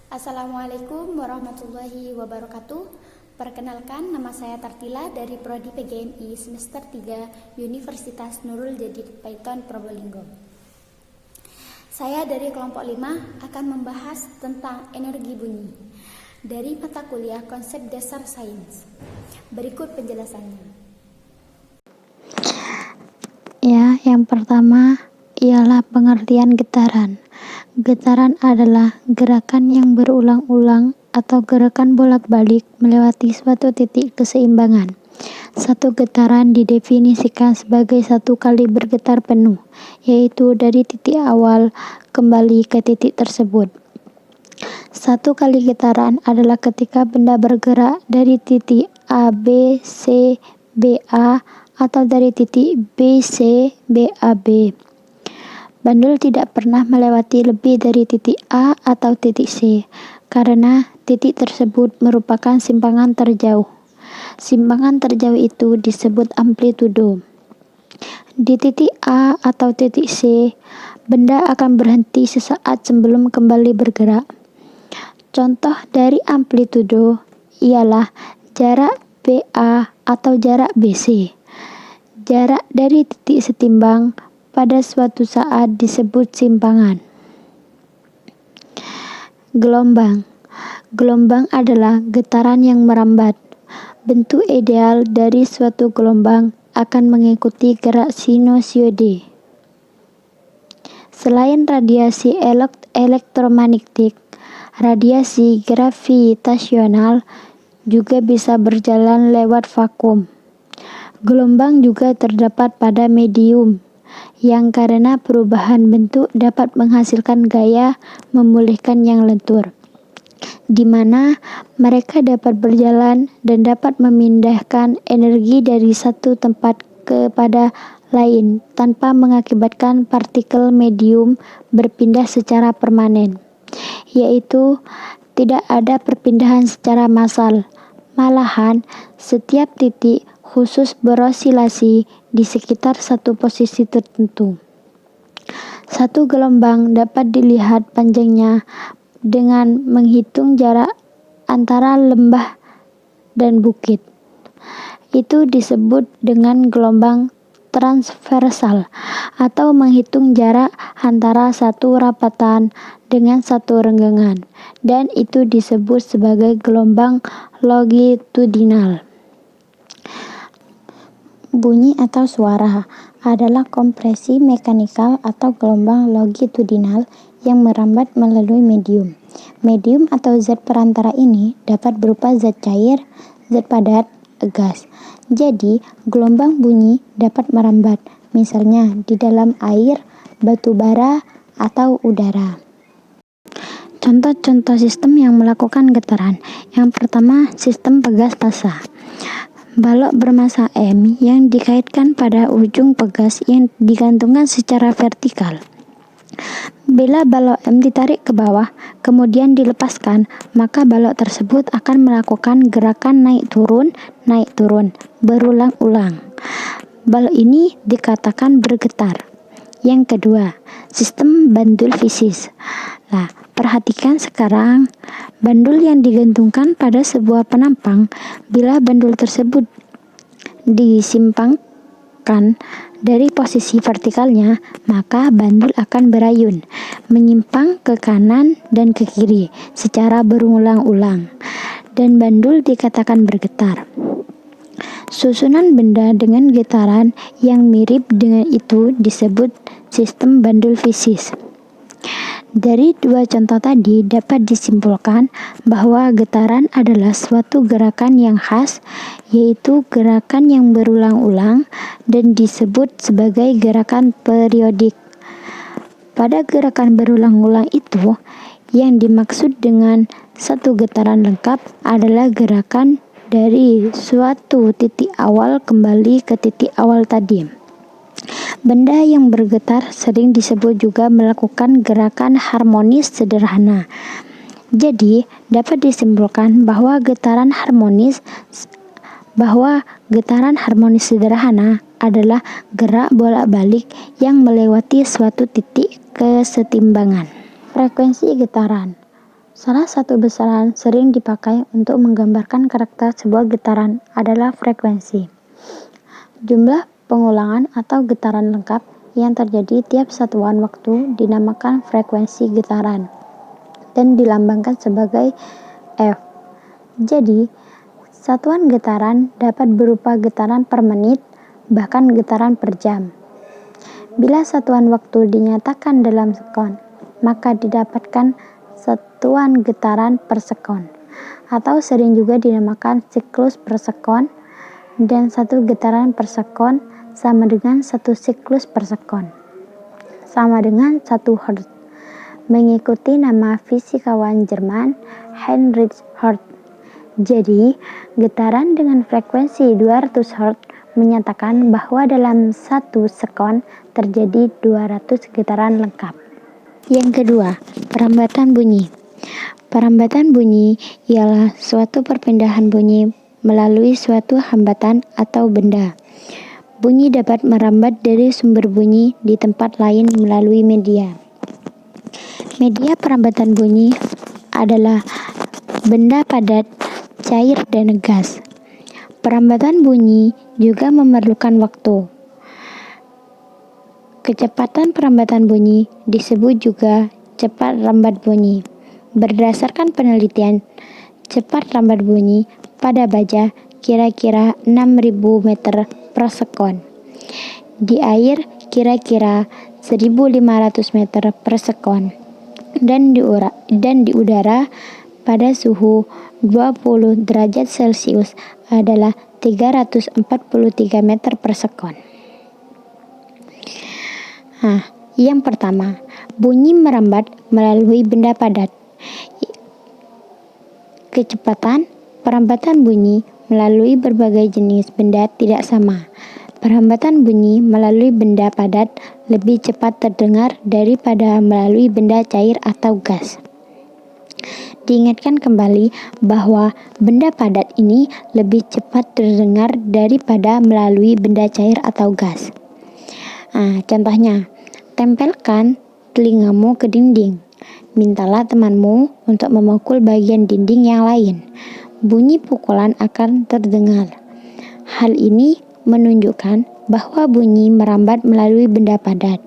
Assalamualaikum warahmatullahi wabarakatuh. Perkenalkan, nama saya Tartila dari Prodi PGMI semester 3 Universitas Nurul Jadid Paiton Probolinggo. Saya dari kelompok 5 akan membahas tentang energi bunyi dari mata kuliah konsep dasar sains. Berikut penjelasannya. Ya, yang pertama ialah pengertian getaran. Getaran adalah gerakan yang berulang-ulang atau gerakan bolak-balik melewati suatu titik keseimbangan. Satu getaran didefinisikan sebagai satu kali bergetar penuh, yaitu dari titik awal kembali ke titik tersebut. Satu kali getaran adalah ketika benda bergerak dari titik A, B, C, B, A, atau dari titik B, C, B, A, B. Bandul tidak pernah melewati lebih dari titik A atau titik C, karena titik tersebut merupakan simpangan terjauh. Simpangan terjauh itu disebut amplitudo. Di titik A atau titik C, benda akan berhenti sesaat sebelum kembali bergerak. Contoh dari amplitudo ialah jarak BA atau jarak BC. Jarak dari titik setimbang pada suatu saat disebut simpangan. Gelombang. Gelombang adalah getaran yang merambat. Bentuk ideal dari suatu gelombang akan mengikuti gerak sinusoide. Selain radiasi elektromagnetik, radiasi gravitasional juga bisa berjalan lewat vakum. Gelombang juga terdapat pada medium, yang karena perubahan bentuk dapat menghasilkan gaya memulihkan yang lentur, di mana mereka dapat berjalan dan dapat memindahkan energi dari satu tempat kepada lain tanpa mengakibatkan partikel medium berpindah secara permanen, yaitu tidak ada perpindahan secara massal. Malahan, setiap titik khusus berosilasi di sekitar satu posisi tertentu. Satu gelombang dapat dilihat panjangnya dengan menghitung jarak antara lembah dan bukit. Itu disebut dengan gelombang transversal, atau menghitung jarak antara satu rapatan dengan satu renggangan, dan itu disebut sebagai gelombang longitudinal. Bunyi atau suara adalah kompresi mekanikal atau gelombang longitudinal yang merambat melalui medium. Medium atau zat perantara ini dapat berupa zat cair, zat padat, gas. Jadi, gelombang bunyi dapat merambat, misalnya di dalam air, batu bara, atau udara. Contoh-contoh sistem yang melakukan getaran. Yang pertama, sistem pegas pasa. Balok bermassa M yang dikaitkan pada ujung pegas yang digantungkan secara vertikal. Bila balok M ditarik ke bawah, kemudian dilepaskan, maka balok tersebut akan melakukan gerakan naik turun, berulang-ulang. Balok ini dikatakan bergetar. Yang kedua, sistem bandul fisis. Perhatikan sekarang, bandul yang digantungkan pada sebuah penampang, bila bandul tersebut disimpangkan dari posisi vertikalnya, maka bandul akan berayun, menyimpang ke kanan dan ke kiri secara berulang-ulang, dan bandul dikatakan bergetar. Susunan benda dengan getaran yang mirip dengan itu disebut sistem bandul fisis. Dari dua contoh tadi dapat disimpulkan bahwa getaran adalah suatu gerakan yang khas, yaitu gerakan yang berulang-ulang dan disebut sebagai gerakan periodik. Pada gerakan berulang-ulang itu, yang dimaksud dengan satu getaran lengkap adalah gerakan dari suatu titik awal kembali ke titik awal tadi. Benda yang bergetar sering disebut juga melakukan gerakan harmonis sederhana. Jadi, dapat disimpulkan bahwa getaran harmonis sederhana adalah gerak bolak-balik yang melewati suatu titik kesetimbangan. Frekuensi getaran. Salah satu besaran sering dipakai untuk menggambarkan karakter sebuah getaran adalah frekuensi. Jumlah pengulangan atau getaran lengkap yang terjadi tiap satuan waktu dinamakan frekuensi getaran dan dilambangkan sebagai F. Jadi, satuan getaran dapat berupa getaran per menit, bahkan getaran per jam. Bila satuan waktu dinyatakan dalam sekon, maka didapatkan satuan getaran per sekon, atau sering juga dinamakan siklus per sekon, dan satu getaran per sekon sama dengan satu siklus per sekon, sama dengan 1 Hz, mengikuti nama fisikawan Jerman Heinrich Hertz. Jadi, getaran dengan frekuensi 200 Hz menyatakan bahwa dalam 1 sekon terjadi 200 getaran lengkap. Yang kedua, perambatan bunyi. Perambatan bunyi ialah suatu perpindahan bunyi melalui suatu hambatan atau benda. Bunyi dapat merambat dari sumber bunyi di tempat lain melalui media. Media perambatan bunyi adalah benda padat, cair, dan gas. Perambatan bunyi juga memerlukan waktu. Kecepatan perambatan bunyi disebut juga cepat rambat bunyi. Berdasarkan penelitian, cepat rambat bunyi pada baja kira-kira 6.000 meter per sekon. Di air kira-kira 1.500 meter per sekon. Dan di udara pada suhu 20 derajat Celcius adalah 343 meter per sekon. Yang pertama, bunyi merambat melalui benda padat. Kecepatan perambatan bunyi melalui berbagai jenis benda tidak sama. Perambatan bunyi melalui benda padat lebih cepat terdengar daripada melalui benda cair atau gas. Diingatkan kembali bahwa benda padat ini lebih cepat terdengar daripada melalui benda cair atau gas. Contohnya, tempelkan telingamu ke dinding. Mintalah temanmu untuk memukul bagian dinding yang lain. Bunyi pukulan akan terdengar. Hal ini menunjukkan bahwa bunyi merambat melalui benda padat.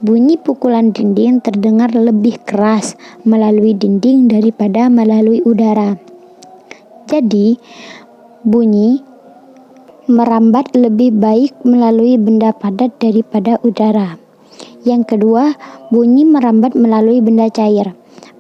Bunyi pukulan dinding terdengar lebih keras melalui dinding daripada melalui udara. Jadi, bunyi merambat lebih baik melalui benda padat daripada udara. Yang kedua, bunyi merambat melalui benda cair.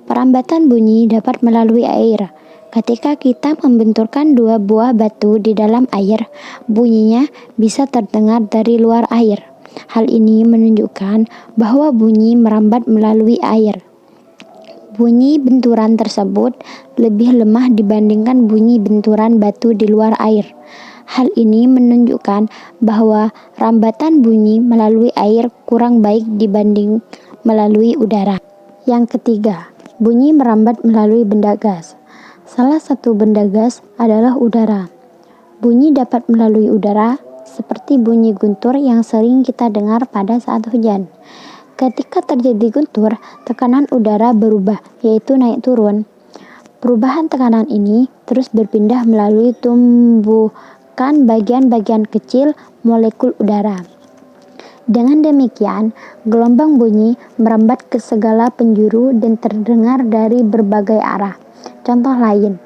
Perambatan bunyi dapat melalui air. Ketika kita membenturkan 2 buah batu di dalam air, bunyinya bisa terdengar dari luar air. Hal ini menunjukkan bahwa bunyi merambat melalui air. Bunyi benturan tersebut lebih lemah dibandingkan bunyi benturan batu di luar air. Hal ini menunjukkan bahwa rambatan bunyi melalui air kurang baik dibanding melalui udara. Yang ketiga, bunyi merambat melalui benda gas. Salah satu benda gas adalah udara. Bunyi dapat melalui udara, seperti bunyi guntur yang sering kita dengar pada saat hujan. Ketika terjadi guntur, tekanan udara berubah, yaitu naik turun. Perubahan tekanan ini terus berpindah melalui bagian-bagian kecil molekul udara. Dengan demikian, gelombang bunyi merambat ke segala penjuru dan terdengar dari berbagai arah. Contoh lain,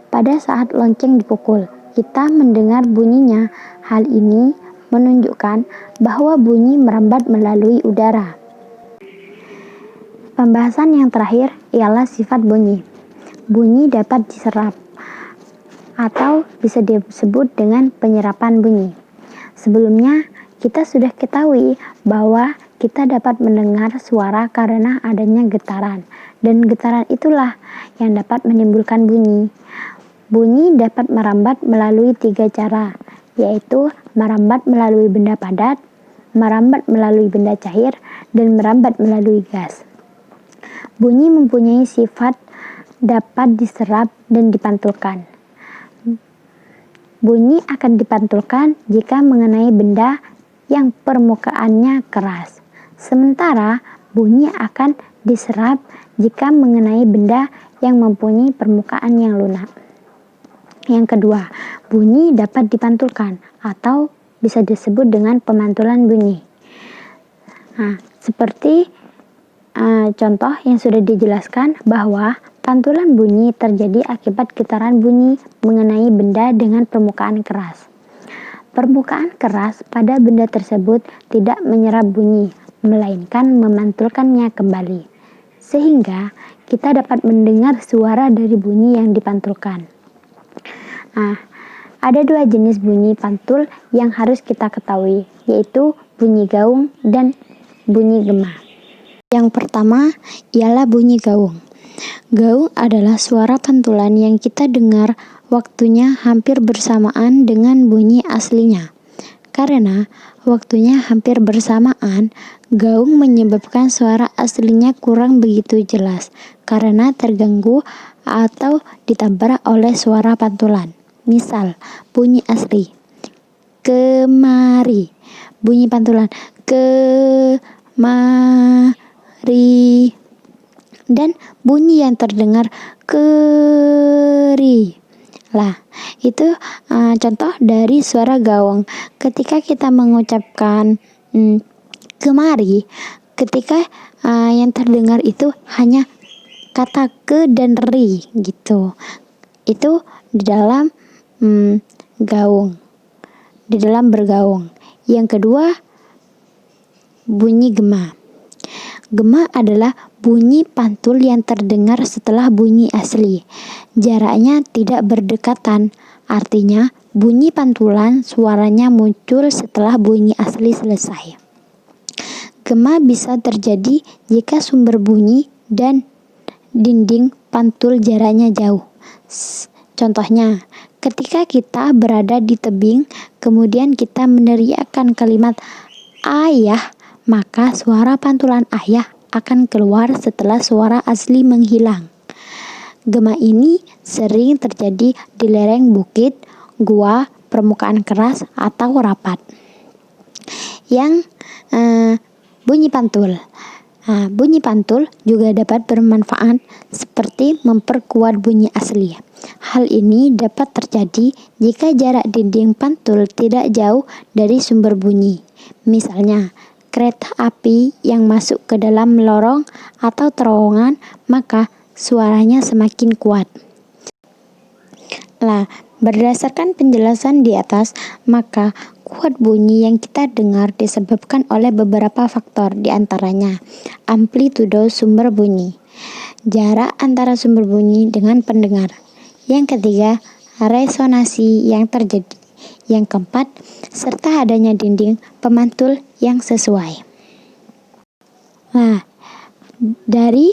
pada saat lonceng dipukul, kita mendengar bunyinya. Hal ini menunjukkan bahwa bunyi merambat melalui udara. Pembahasan yang terakhir ialah sifat bunyi. Bunyi dapat diserap atau bisa disebut dengan penyerapan bunyi. Sebelumnya, kita sudah ketahui bahwa kita dapat mendengar suara karena adanya getaran, dan getaran itulah yang dapat menimbulkan bunyi. Bunyi dapat merambat melalui 3 cara, yaitu merambat melalui benda padat, merambat melalui benda cair, dan merambat melalui gas. Bunyi mempunyai sifat dapat diserap dan dipantulkan. Bunyi akan dipantulkan jika mengenai benda yang permukaannya keras. Sementara bunyi akan diserap jika mengenai benda yang mempunyai permukaan yang lunak. Yang kedua, bunyi dapat dipantulkan atau bisa disebut dengan pemantulan bunyi. Nah, seperti contoh yang sudah dijelaskan bahwa pantulan bunyi terjadi akibat getaran bunyi mengenai benda dengan permukaan keras. Permukaan keras pada benda tersebut tidak menyerap bunyi, melainkan memantulkannya kembali, sehingga kita dapat mendengar suara dari bunyi yang dipantulkan. Nah, ada dua jenis bunyi pantul yang harus kita ketahui, yaitu bunyi gaung dan bunyi gema. Yang pertama ialah bunyi gaung. Gaung adalah suara pantulan yang kita dengar waktunya hampir bersamaan dengan bunyi aslinya. Karena waktunya hampir bersamaan, gaung menyebabkan suara aslinya kurang begitu jelas karena terganggu atau ditabrak oleh suara pantulan. Misal, bunyi asli kemari, bunyi pantulan kemari, dan bunyi yang terdengar keri. Lah, itu contoh dari suara gaung. Ketika kita mengucapkan kemari, ketika yang terdengar itu hanya kata ke dan ri gitu. Itu di dalam gaung, di dalam bergaung. Yang kedua, bunyi gema. Gema adalah bunyi pantul yang terdengar setelah bunyi asli. Jaraknya tidak berdekatan, artinya bunyi pantulan suaranya muncul setelah bunyi asli selesai. Gema bisa terjadi jika sumber bunyi dan dinding pantul jaraknya jauh. Contohnya, ketika kita berada di tebing, kemudian kita meneriakkan kalimat ayah, maka suara pantulan ayah akan keluar setelah suara asli menghilang. Gema ini sering terjadi di lereng bukit, gua, permukaan keras, atau rapat. Yang bunyi pantul. Bunyi pantul juga dapat bermanfaat seperti memperkuat bunyi asli. Hal ini dapat terjadi jika jarak dinding pantul tidak jauh dari sumber bunyi. Misalnya, kereta api yang masuk ke dalam lorong atau terowongan, maka suaranya semakin kuat. Nah, berdasarkan penjelasan di atas, maka kuat bunyi yang kita dengar disebabkan oleh beberapa faktor, di antaranya amplitudo sumber bunyi, jarak antara sumber bunyi dengan pendengar. Yang ketiga, resonansi yang terjadi. Yang keempat, serta adanya dinding pemantul yang sesuai. Nah, dari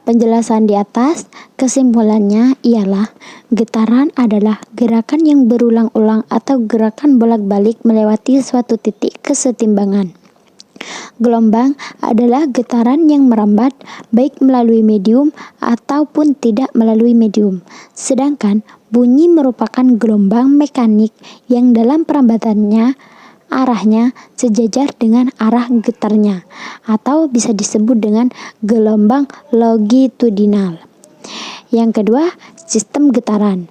penjelasan di atas, kesimpulannya ialah getaran adalah gerakan yang berulang-ulang atau gerakan bolak-balik melewati suatu titik kesetimbangan. Gelombang adalah getaran yang merambat baik melalui medium ataupun tidak melalui medium. Sedangkan bunyi merupakan gelombang mekanik yang dalam perambatannya arahnya sejajar dengan arah getarnya, atau bisa disebut dengan gelombang longitudinal. Yang kedua, sistem getaran.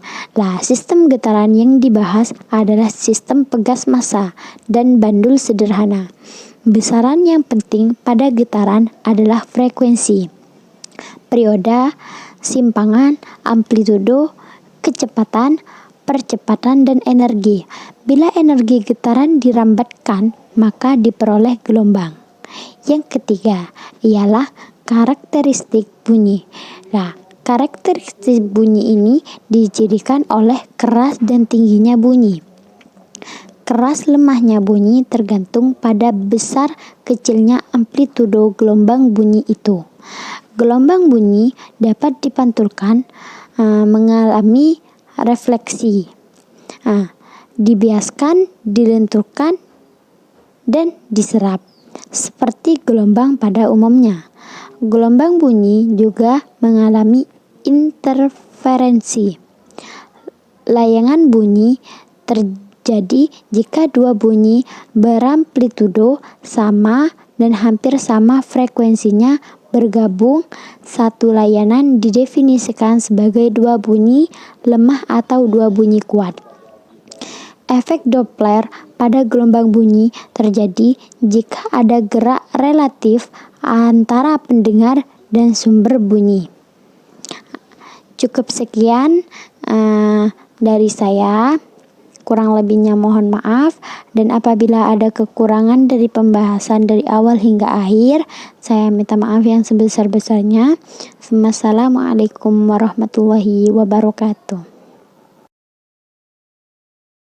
Sistem getaran yang dibahas adalah sistem pegas massa dan bandul sederhana. Besaran yang penting pada getaran adalah frekuensi, periode, simpangan, amplitudo, kecepatan, percepatan, dan energi. Bila energi getaran dirambatkan, maka diperoleh gelombang. Yang ketiga ialah karakteristik bunyi. Karakteristik bunyi ini dicirikan oleh keras dan tingginya bunyi. Keras lemahnya bunyi tergantung pada besar kecilnya amplitudo gelombang bunyi itu. Gelombang bunyi dapat dipantulkan mengalami refleksi, dibiaskan, dilenturkan, dan diserap, seperti gelombang pada umumnya. Gelombang bunyi juga mengalami interferensi. Layangan bunyi terjadi jika dua bunyi beramplitudo sama dan hampir sama frekuensinya bergabung, satu layanan didefinisikan sebagai dua bunyi lemah atau dua bunyi kuat. Efek Doppler pada gelombang bunyi terjadi jika ada gerak relatif antara pendengar dan sumber bunyi. Cukup sekian dari saya. Kurang lebihnya mohon maaf, dan apabila ada kekurangan dari pembahasan dari awal hingga akhir, saya minta maaf yang sebesar-besarnya. Wassalamualaikum warahmatullahi wabarakatuh.